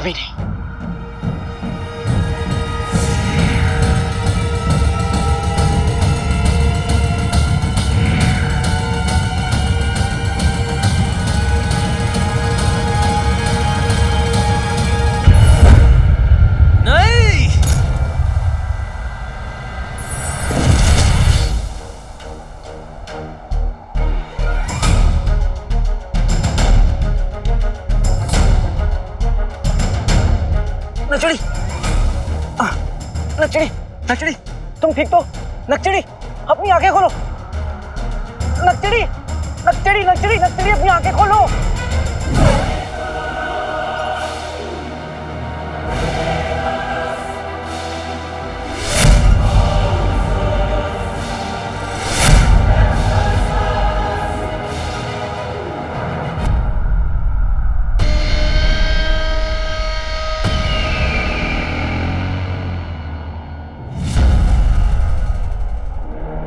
कभी नहीं। नहीं, नचड़ी, नचड़ी, नचड़ी, तुम ठीक तो? नचड़ी, अपनी आंखें खोलो। नचड़ी, नचड़ी, नचड़ी, नचड़ी, अपनी आंखें खोलो।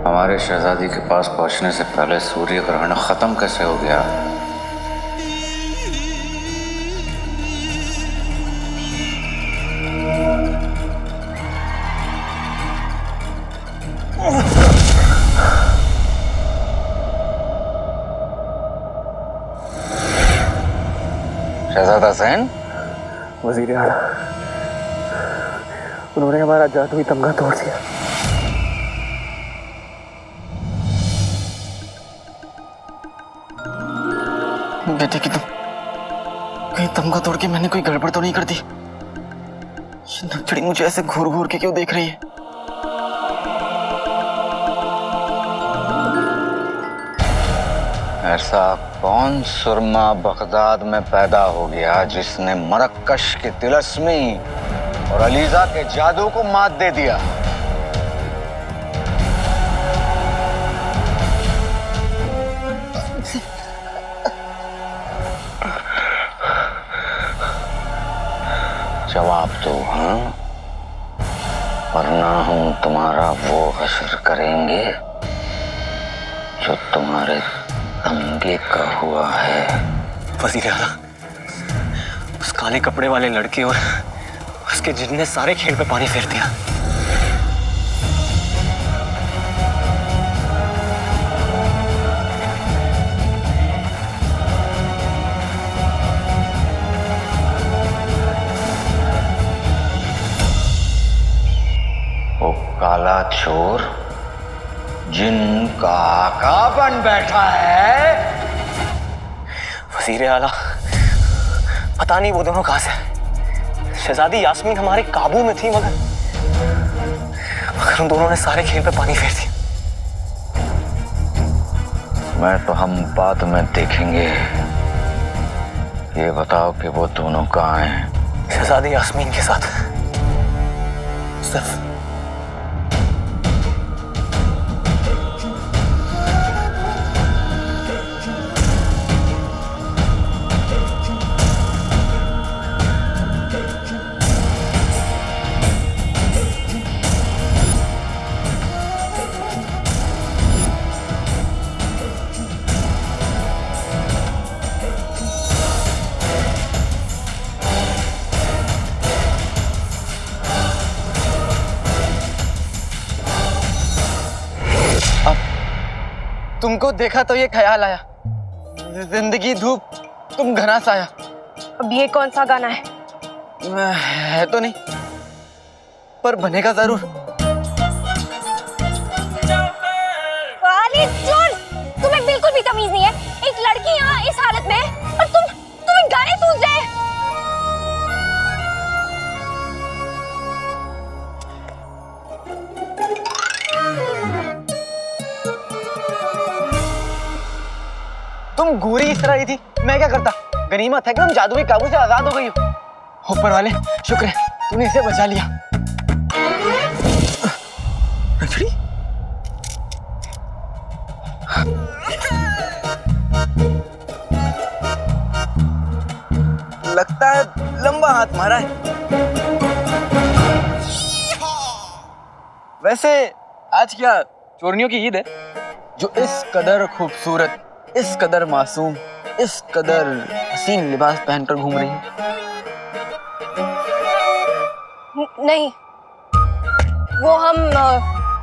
हमारे शहजादी के पास पहुंचने से पहले सूर्य ग्रहण खत्म कैसे हो गया? शहजादा सैन, वजीर आला, उन्होंने हमारा जादुई तमगा तोड़ दिया। बेटे की तुम कहीं तमगा तोड़ के मैंने कोई गड़बड़ तो नहीं कर दी? ये नचड़ी मुझे ऐसे घूर घूर के क्यों देख रही है? ऐसा कौन सुरमा बगदाद में पैदा हो गया जिसने मरक्कश की तिलस्मी और अलीजा के जादू को मात दे दिया? जवाब दो, हाँ? वरना हम तुम्हारा वो हश्र करेंगे जो तुम्हारे तमगे का हुआ है। वजीर आला, उस काले कपड़े वाले लड़के और उसके जिन ने सारे खेल पे पानी फेर दिया। वो काला चोर जिनका आका बन बैठा है। वजीर आला, पता नहीं वो दोनों कहां से? शहजादी यास्मीन हमारे काबू में थी, मगर उन दोनों ने सारे खेल पे पानी फेर दिया। मैं तो हम बाद में देखेंगे। ये बताओ कि वो दोनों कहाँ हैं? शहजादी यास्मीन के साथ। सिर्फ तुमको देखा तो ये ख्याल आया, जिंदगी धूप तुम घना साया। अब ये कौन सा गाना है? है तो नहीं, पर बनेगा जरूर। खालिद चोर, तुम्हें बिल्कुल भी तमीज नहीं है। एक लड़की यहाँ इस हालत में है और तुम गाने सूझ रहे हैं। तुम गोरी इस तरह ही थी, मैं क्या करता? गनीमत है कि तुम जादुई काबू से आजाद हो गई हो। ऊपर वाले शुक्र है तूने इसे बचा लिया। नचड़ी? लगता है लंबा हाथ मारा है। वैसे आज क्या चोरनियों की ईद है, जो इस कदर खूबसूरत, इस कदर मासूम, इस कदर हसीन लिबास पहनकर घूम रही है? नहीं, वो हम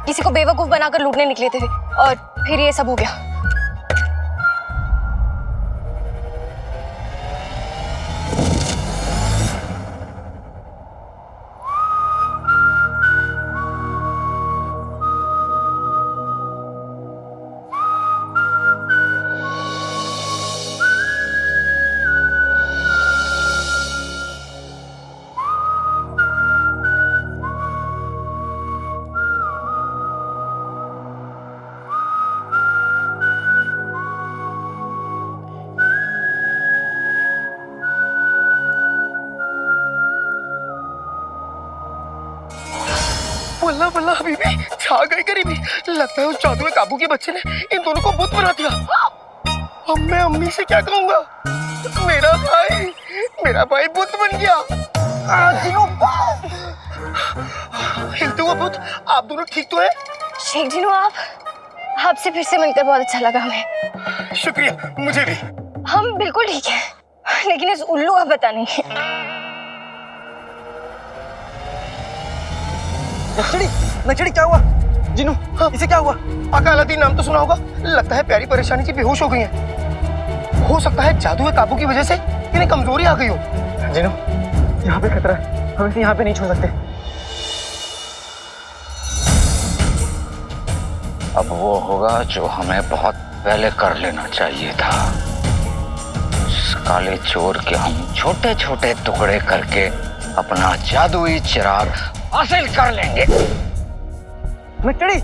किसी को बेवकूफ बनाकर लूटने निकले थे और फिर ये सब हो गया। बल्ला बल्ला हबीबी, छा गई गरीबी। लगता है उस जादुई काबू के बच्चे ने इन दोनों को बुत बना दिया। अब मैं अम्मी से क्या कहूँगा? मेरा भाई बुत बन गया। हिलते हुआ बुत, आप दोनों ठीक तो है? शेख जिनू, आपसे फिर से मिलकर बहुत अच्छा लगा हमें। शुक्रिया, मुझे भी। हम बिल्कुल ठीक है, लेकिन इस उल्लू का पता नहीं। नक्सड़ी क्या हुआ? जिनू, इसे क्या हुआ? आका अलादीन नाम तो सुना होगा। लगता है प्यारी परेशानी से बेहोश हो गई हैं। हो सकता है जादू के काबू की वजह से इन्हें कमजोरी आ गई हो। जिनू, यहाँ पे खतरा है, हम इसे यहाँ पे नहीं छोड़ सकते। अब वो होगा जो हमें बहुत पहले कर लेना चाहिए था। उस काले चोर के हम छोटे छोटे टुकड़े करके अपना जादुई चिराग हासिल कर लेंगे। नक्सड़ी,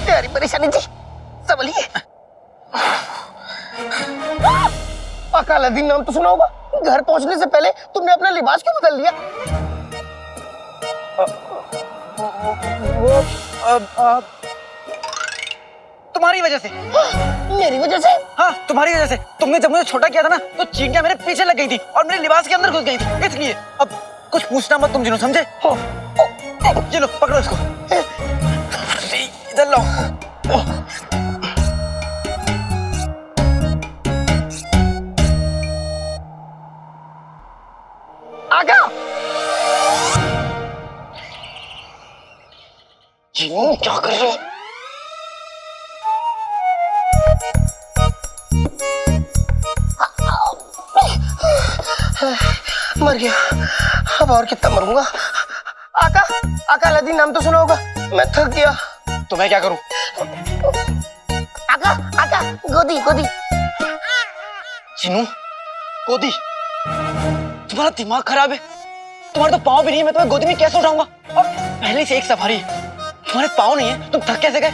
प्यारी परेशानी थी, संभलिए। आका अलादीन नाम तो सुना होगा। घर पहुंचने से पहले तुमने अपना लिबास क्यों बदल लिया? वो तुम्हारी वजह से। मेरी वजह से? हाँ, तुम्हारी वजह से। तुमने जब मुझे छोटा किया था ना, तो चींटियां मेरे पीछे लग गई थी और मेरे लिबास के अंदर घुस गई थी, इसलिए। अब कुछ पूछना मत तुम, जिन्हों, समझे? ये लो, पकड़ो इसको। इधर लो। आका! जिन्हों, क्या कर रहे हो? मर गया। अब और कितना मरूंगा? आका, आका अलादीन नाम तो सुना होगा। मैं थक गया। तो मैं क्या करूं? आका, आका, गोदी, गोदी। जिनू, गोदी? तुम्हारा दिमाग खराब है? तुम्हारे तो पाँव भी नहीं है, मैं तुम्हें गोदी में कैसे उठाऊंगा? और पहले से एक सफारी है, तुम्हारे पाँव नहीं है, तुम थक कैसे गए?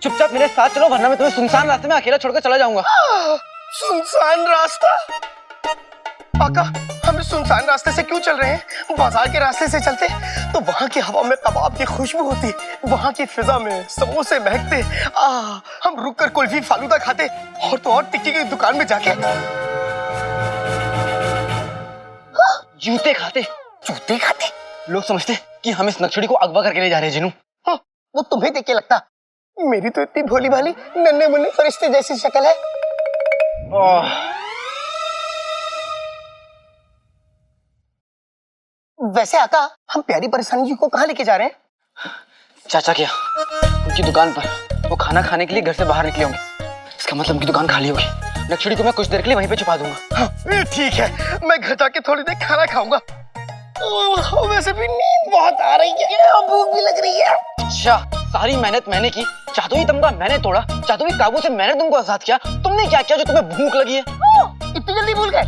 चुपचाप मेरे साथ चलो, वरना मैं तुम्हें सुनसान रास्ते में अकेला छोड़कर चला जाऊंगा। सुनसान रास्ता? आका, हम इस सुनसान रास्ते से क्यों चल रहे हैं? बाजार के रास्ते से चलते तो वहाँ की हवा में कबाब की खुशबू होती, वहाँ की फिजा में समोसे महकते। हम रुक कर कुल्फी फालूदा खाते, और तो और टिक्की की दुकान में जाके जूते खाते। जूते खाते? लोग समझते कि हम इस नक्सड़ी को अगवा करके ले जा रहे हैं। जिनू, वो तुम्हें देख के लगता मेरी तो इतनी भोली भाली नन्हे मुन्ने फरिश्ते जैसी शक्ल है। वैसे आका, हम प्यारी परेशानी जी को कहाँ लेके जा रहे हैं? चाचा क्या उनकी दुकान पर। वो खाना खाने के लिए घर से बाहर निकले होंगे। इसका मतलब उनकी दुकान खाली होगी। नक्शड़ी को मैं कुछ देर के लिए वहीं पे छुपा दूंगा। हाँ, ठीक है, मैं घर जाके थोड़ी देर खाना खाऊंगा। वैसे भी नींद बहुत आ रही है और भूख भी लग रही है। अच्छा, सारी मेहनत मैंने की, जादुई तमगा मैंने तोड़ा, जादुई काबू से मैंने तुमको आजाद किया। तुमने क्या किया जो तुम्हें भूख लगी है? इतनी जल्दी भूल गए?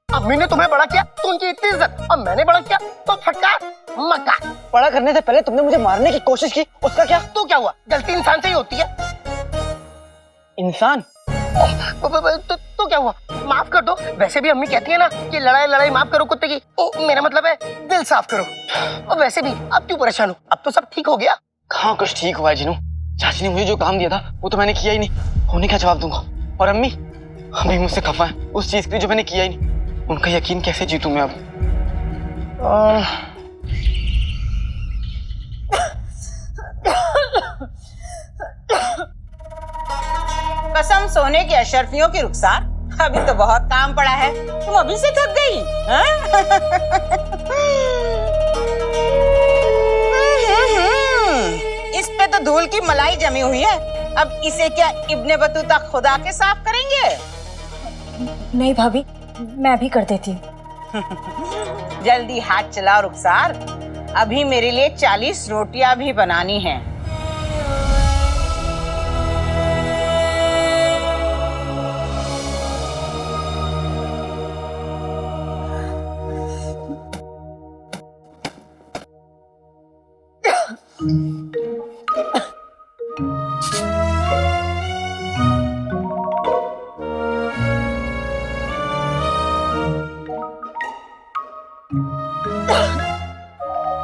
अम्मी ने तुम्हें बड़ा किया तो उनकी इतनी इज्जत, अब मैंने बड़ा किया तो फटकार मक्का। बड़ा करने से पहले तुमने मुझे मारने की कोशिश की, उसका क्या? तो क्या हुआ? गलती इंसान से ही होती है। इंसान? तो क्या हुआ? माफ कर दो। वैसे भी अम्मी कहती है ना कि लड़ाई लड़ाई माफ करो कुत्ते की। मेरा मतलब है दिल साफ करो। और वैसे भी अब क्यों परेशान हो? अब तो सब ठीक हो गया। कहाँ कुछ ठीक हुआ है जिनू? चाची ने मुझे जो काम दिया था वो तो मैंने किया ही नहीं। होने का जवाब दूंगा। और अम्मी मुझसे खफा है उस चीज के लिए जो मैंने किया ही नहीं। उनका यकीन कैसे जीतूं मैं अब? कसम सोने की अशरफियों की रुखसार, अभी तो बहुत काम पड़ा है। तुम अभी से थक गई? इस पे तो धूल की मलाई जमी हुई है। अब इसे क्या इब्ने बतूता खुदा के साफ करेंगे? नहीं भाभी, मैं भी कर देती हूँ। जल्दी हाथ चलाओ रुखसार, अभी मेरे लिए 40 रोटियां भी बनानी हैं।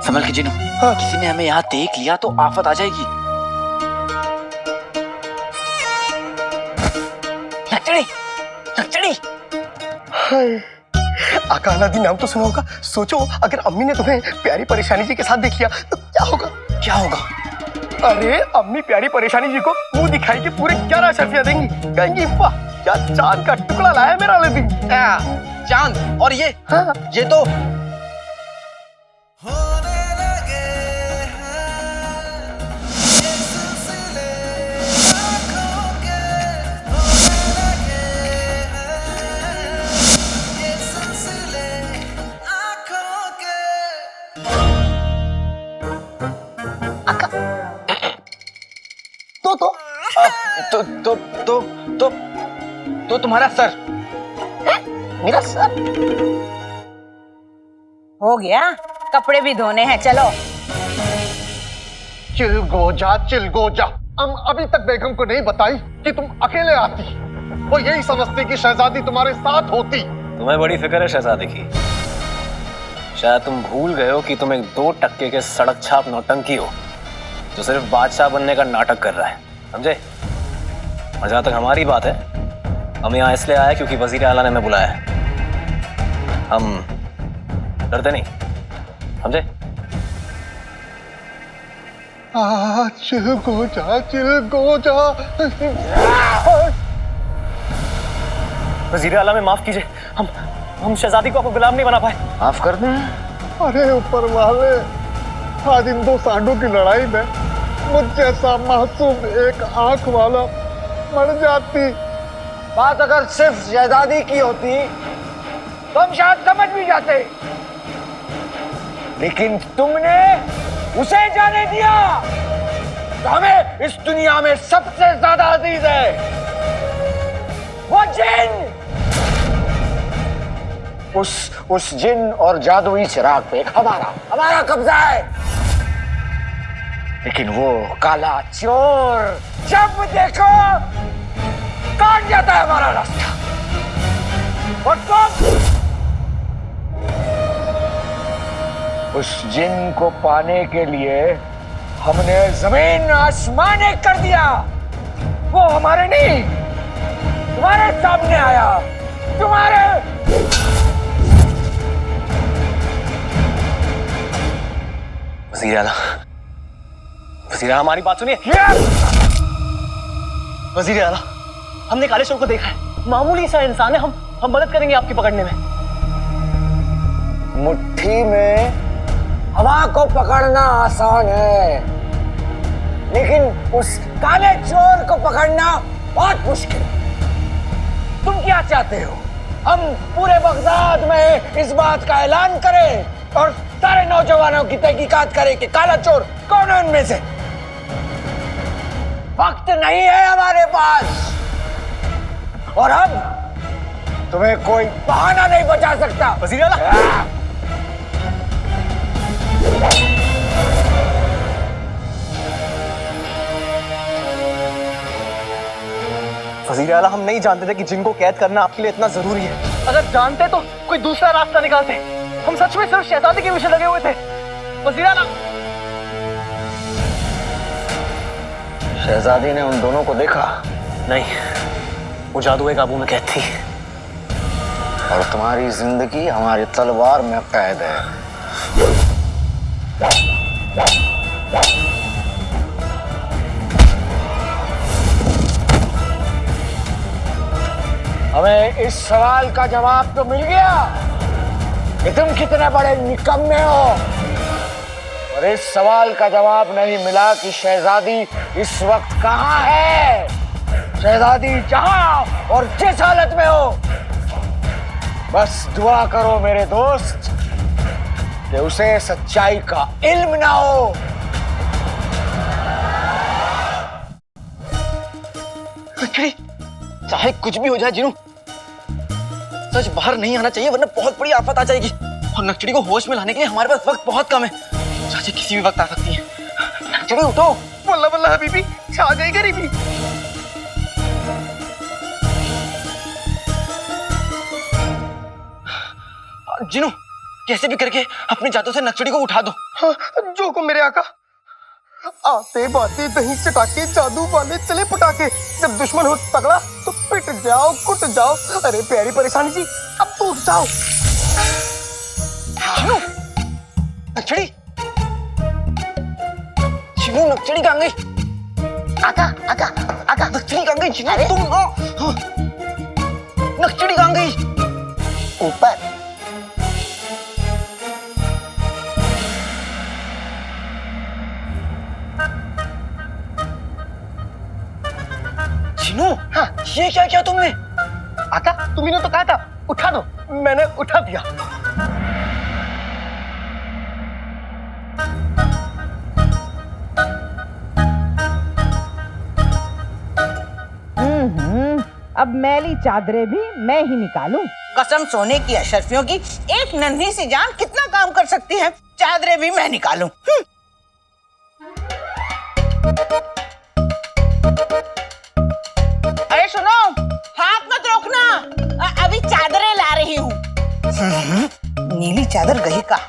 संभल के जिनू, किसी ने हमें यहाँ देख लिया तो आफत आ जाएगी। नक्चड़ी, नक्चड़ी। आका अलादीन नाम तो सुना होगा। सोचो अगर अम्मी ने तुम्हें प्यारी परेशानी जी के साथ देख लिया तो क्या होगा? क्या होगा? अरे अम्मी प्यारी परेशानी जी को मुंह दिखाई के पूरे 11 शर्फियां देंगी। कहेंगी वाह क्या चांद का टुकड़ा लाया मेरा अलादीन। चांद? और ये? हाँ। ये तो तो तुम्हारा सर। मेरा सर? हो गया, कपड़े भी धोने हैं, चलो। चिलगोजा, हम अभी तक बेगम को नहीं बताई कि तुम अकेले आती। वो यही समझती कि शहजादी तुम्हारे साथ होती। तुम्हें बड़ी फिक्र है शहजादी की। शायद तुम भूल गए हो कि तुम एक 2 टक्के के सड़क छाप नौटंकी हो जो सिर्फ बादशाह बनने का नाटक कर रहा है, समझे? और जहां तक हमारी बात है, हम यहाँ इसलिए आए क्योंकि वजीर आला ने हमें बुलाया है। हम डरते नहीं, समझे? चिलगोजा। वजीर आला में माफ कीजिए, हम शहजादी को आपको गुलाम नहीं बना पाए। माफ कर दें। अरे ऊपर वाले, आज इन 2 सांडों की लड़ाई में मुझ जैसा मासूम एक आंख वाला मर जाती। बात अगर सिर्फ शहजादी की होती तो हम शायद समझ भी जाते, लेकिन तुमने उसे जाने दिया तो हमें इस दुनिया में सबसे ज्यादा अजीज है वो जिन। उस जिन और जादुई चिराग पे हमारा कब्जा है, लेकिन वो काला चोर जब देखो काट जाता है हमारा रास्ता। और तुम उस जिन को पाने के लिए हमने जमीन आसमान एक कर दिया। वो हमारे नहीं, तुम्हारे सामने आया। तुम्हारे वजीर आला हमारी बात सुनिए। वजीर आला, हमने काले चोर को देखा है, मामूली सा इंसान है, हम मदद करेंगे आपकी पकड़ने में। मुट्ठी में हवा को पकड़ना आसान है, लेकिन उस काले चोर को पकड़ना बहुत मुश्किल। तुम क्या चाहते हो? हम पूरे बगदाद में इस बात का ऐलान करें और सारे नौजवानों की तहकीकात करें कि काला चोर कौन है उनमें से? वक्त नहीं है हमारे पास, और अब तुम्हें कोई बहाना नहीं बचा सकता। वजीर आला, वजीर आला, हम नहीं जानते थे कि जिनको कैद करना आपके लिए इतना जरूरी है। अगर जानते तो कोई दूसरा रास्ता निकालते। हम सच में सिर्फ शहजादी के पीछे लगे हुए थे। वजीर आला, शहजादी ने उन दोनों को देखा? नहीं, वो जादू काबू में कैद थी। और तुम्हारी जिंदगी हमारी तलवार में कैद है। हमें इस सवाल का जवाब तो मिल गया कि तुम कितने बड़े निकम्मे हो, और इस सवाल का जवाब नहीं मिला कि शहजादी इस वक्त कहाँ है। शहजादी जहां और जिस हालत में हो, बस दुआ करो मेरे दोस्त कि उसे सच्चाई का इल्म ना हो। चाहे कुछ भी हो जाए जिनू, सच बाहर नहीं आना चाहिए, वरना बहुत बड़ी आफत आ जाएगी। और नक्चड़ी को होश में लाने के लिए हमारे पास वक्त बहुत कम है। चाची किसी भी वक्त आ सकती है। नक्चड़ी उठो। वल्ला वल्ला हबीबी, छा गई गरीबी। जिनू, कैसे भी करके अपने जादू से नक्चड़ी को उठा दो। हाँ, जो को मेरे आका। आते बाते दही चटाके, जादू वाले चले पटाके। जब दुश्मन हो तगड़ा तो पिट जाओ, कुट जाओ। अरे प्यारी परेशानी जी, अब तो उठ जाओ। जिनू, नक्चड़ी, जिनू, नक्चड़ी कहाँ गई? आका आका आका, नक्चड़ी कहाँ गई? जिनू तुम, हाँ, नक्चड़ी कहाँ गई? ऊपर। जिनू, हाँ, ये क्या किया तुमने? आका, तुम्ही ने तो कहा था उठा दो, मैंने उठा दिया। अब मैली चादरें भी मैं ही निकालूं। कसम सोने की अशरफियों की, एक नन्ही सी जान कितना काम कर सकती है। चादरें भी मैं निकालूं। अरे सुनो, हाथ मत रोकना, अभी चादरें ला रही हूँ। नीली चादर गई का।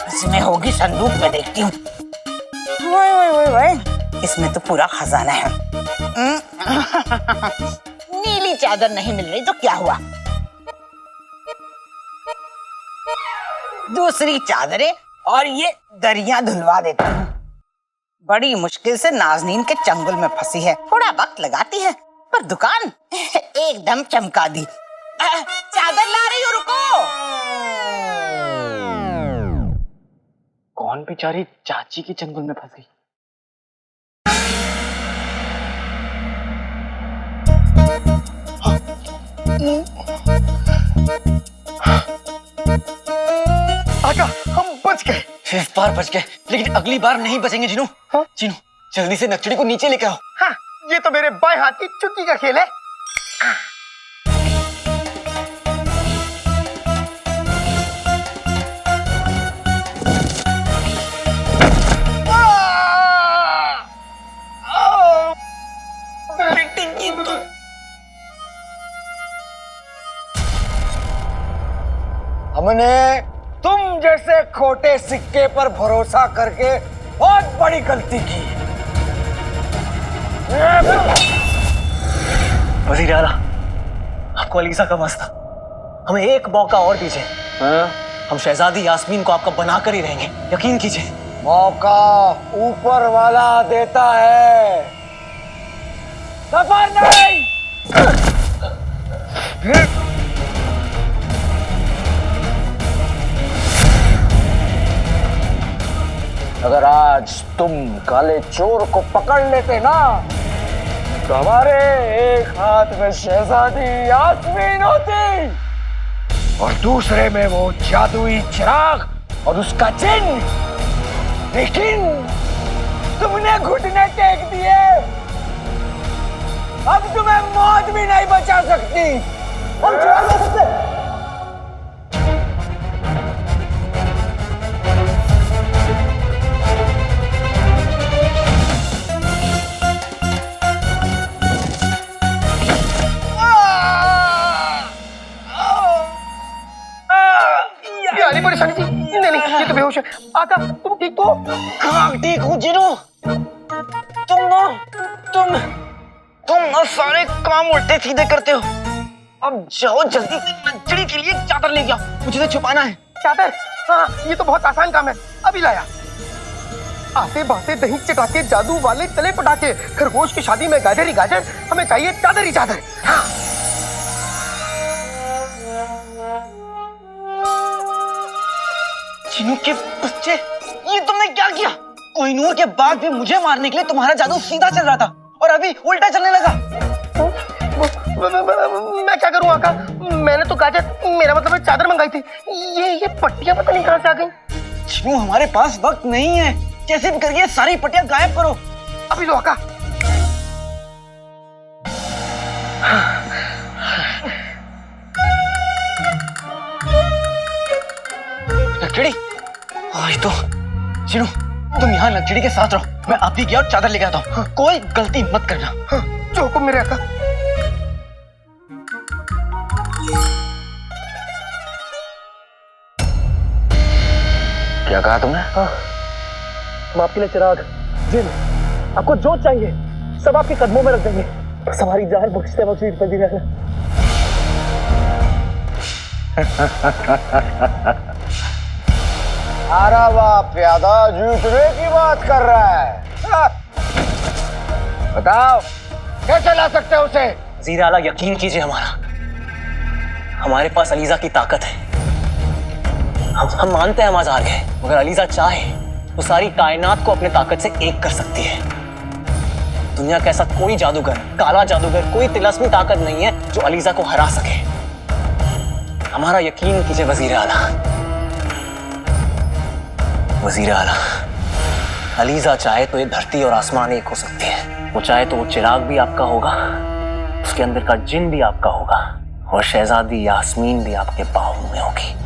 इसमें होगी, संदूक में देखती हूँ। इसमें तो पूरा खजाना है। नीली चादर नहीं मिल रही तो क्या हुआ, दूसरी चादरें और ये दरिया धुलवा देता हूँ। बड़ी मुश्किल से नाज़नीन के चंगुल में फंसी है, थोड़ा वक्त लगाती है, पर दुकान एकदम चमका दी। चादर ला रही हो, रुको। कौन बेचारी चाची के चंगुल में फंस गई? आका, हम बच गए। इस बार बच गए, लेकिन अगली बार नहीं बचेंगे जिनू। हाँ? जिनू, जल्दी से नक्चड़ी को नीचे लेकर आओ। हाँ, ये तो मेरे बाएं हाथ की चुटकी का खेल है। हमने तुम जैसे खोटे सिक्के पर भरोसा करके बहुत बड़ी गलती की। वजीर आला, आपको अलीसा का वास्ता, हमें एक मौका और दीजिए। हम शहजादी यास्मीन को आपका बना कर ही रहेंगे, यकीन कीजिए। मौका ऊपर वाला देता है, सफर नहीं। अगर आज तुम काले चोर को पकड़ लेते ना, तो हमारे एक हाथ में शहजादी यास्मीन होती और दूसरे में वो जादुई चिराग और उसका चिन्ह। लेकिन तुमने घुटने टेक दिए, अब तुम्हें मौत भी नहीं बचा सकती। हम चुरा नहीं सकते। ये आली परेशानी थी? नहीं नहीं, ये तो बेहोश है। आका तुम ठीक तो? हाँ ठीक हूँ जिनू। तुम ना सारे काम उल्टे सीधे करते हो। अब जाओ जल्दी से नंचड़ी के लिए चादर लेके आओ, मुझे तो छुपाना है। चादर? हाँ ये तो बहुत आसान काम है, अभी लाया। आते बाते दही चटाके जादू वाले तले पटाके, खरगोश की शादी में गाजर ही गाजर, हमें चाहिए चादर ही चादर। हाँ चिनू के बच्चे, ये तुमने क्या किया? कोहिनूर के बाद भी मुझे मारने के लिए तुम्हारा जादू सीधा चल रहा था और अभी उल्टा चलने लगा। मैं क्या करूं आका? मैंने तो गाजर, मेरा मतलब है चादर मंगाई थी। ये पट्टियां पता नहीं कहां से आ गई। चिनू हमारे पास वक्त नहीं है, कैसे भी करके सारी पट्टियां गायब करो। अभी लो आका। नक्चड़ी, आज तो चिनू तुम यहाँ नक्चड़ी के साथ रहो, मैं अभी गया और चादर लेके आता हूँ। कोई गलती मत करना। हाँ, जो हुक्म मेरे आका। क्या कहा तुमने? हाँ, हम आपके लिए चिराग, जिन, आपको जो चाहिए सब आपके कदमों में रख देंगे। बस हमारी जान बख्शते बख्शी बदी रहना। अरे वाह, प्यादा जूतने की बात कर रहा है। बताओ कैसे ला सकते हो उसे? वज़ीर आला यकीन कीजिए, हमारे पास अलीजा की ताकत है। हम मानते हैं हम आज हार गए, मगर अलीजा चाहे तो सारी कायनात को अपने ताकत से एक कर सकती है। दुनिया का ऐसा कोई जादूगर, काला जादूगर, कोई तिलस्मी ताकत नहीं है जो अलीजा को हरा सके। हमारा यकीन कीजिए वज़ीर आला। वज़ीर आला, अलीजा चाहे तो ये धरती और आसमान एक हो सकती है। वो चाहे तो वो चिराग भी आपका होगा, उसके अंदर का जिन भी आपका होगा, और शहजादी यास्मीन भी आपके पाँव में होगी।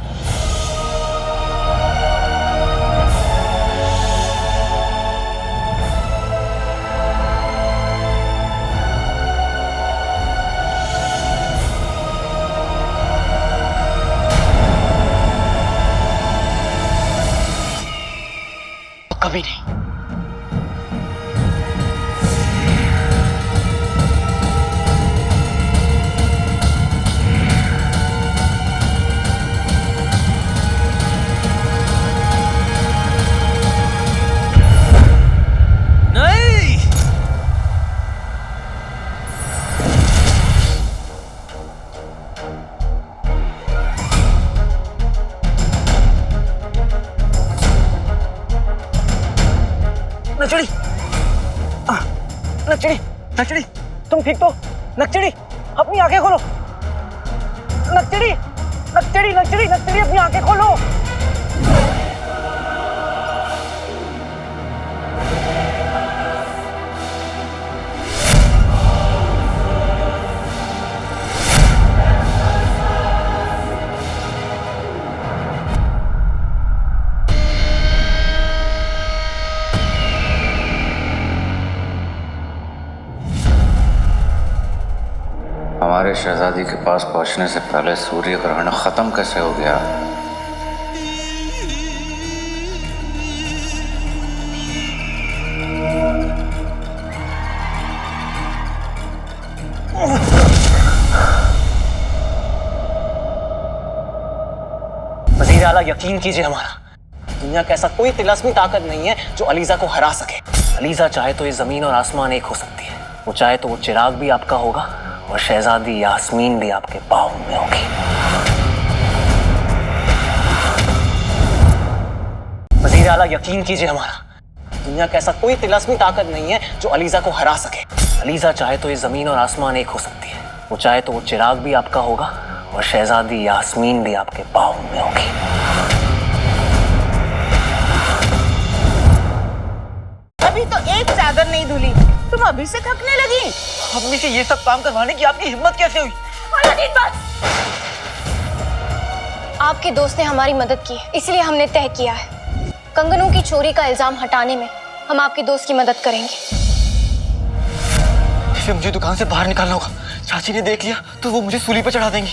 कभी नहीं। नहीं। नक्चड़ी, नक्चड़ी, नक्चड़ी, तुम ठीक तो? नक्चड़ी, अपनी आंखें खोलो। नक्चड़ी, नक्चड़ी, नक्चड़ी, नक्चड़ी, अपनी आंखें खोलो। हमारे शहजादी के पास पहुंचने से पहले सूर्य ग्रहण खत्म कैसे हो गया? वज़ीर वज़ीर आला, यकीन कीजिए हमारा, दुनिया का ऐसा कोई तिलस्मी ताकत नहीं है जो अलीजा को हरा सके। अलीजा चाहे तो ये जमीन और आसमान एक हो सकती है, वो चाहे तो वो चिराग भी आपका होगा और शहजादी यास्मीन भी आपके पाँव में होगी। वज़ीर आला, यकीन कीजिए हमारा, दुनिया का ऐसा कोई तिलस्मी ताकत नहीं है जो अलीजा को हरा सके। अलीजा चाहे तो ये जमीन और आसमान एक हो सकती है, वो चाहे तो वो चिराग भी आपका होगा और शहजादी यास्मीन भी आपके पाँव में होगी। अभी तो एक चादर नहीं धुली, तुम अभी से थकने लगी। अम्मी से ये सब काम करवाने की आपकी हिम्मत कैसे हुई? आपके दोस्त ने हमारी मदद की, इसलिए हमने तय किया है कंगनों की चोरी का इल्जाम हटाने में हम आपके दोस्त की मदद करेंगे। इसे मुझे दुकान से बाहर निकालना होगा। चाची ने देख लिया तो वो मुझे सूली पर चढ़ा देंगी।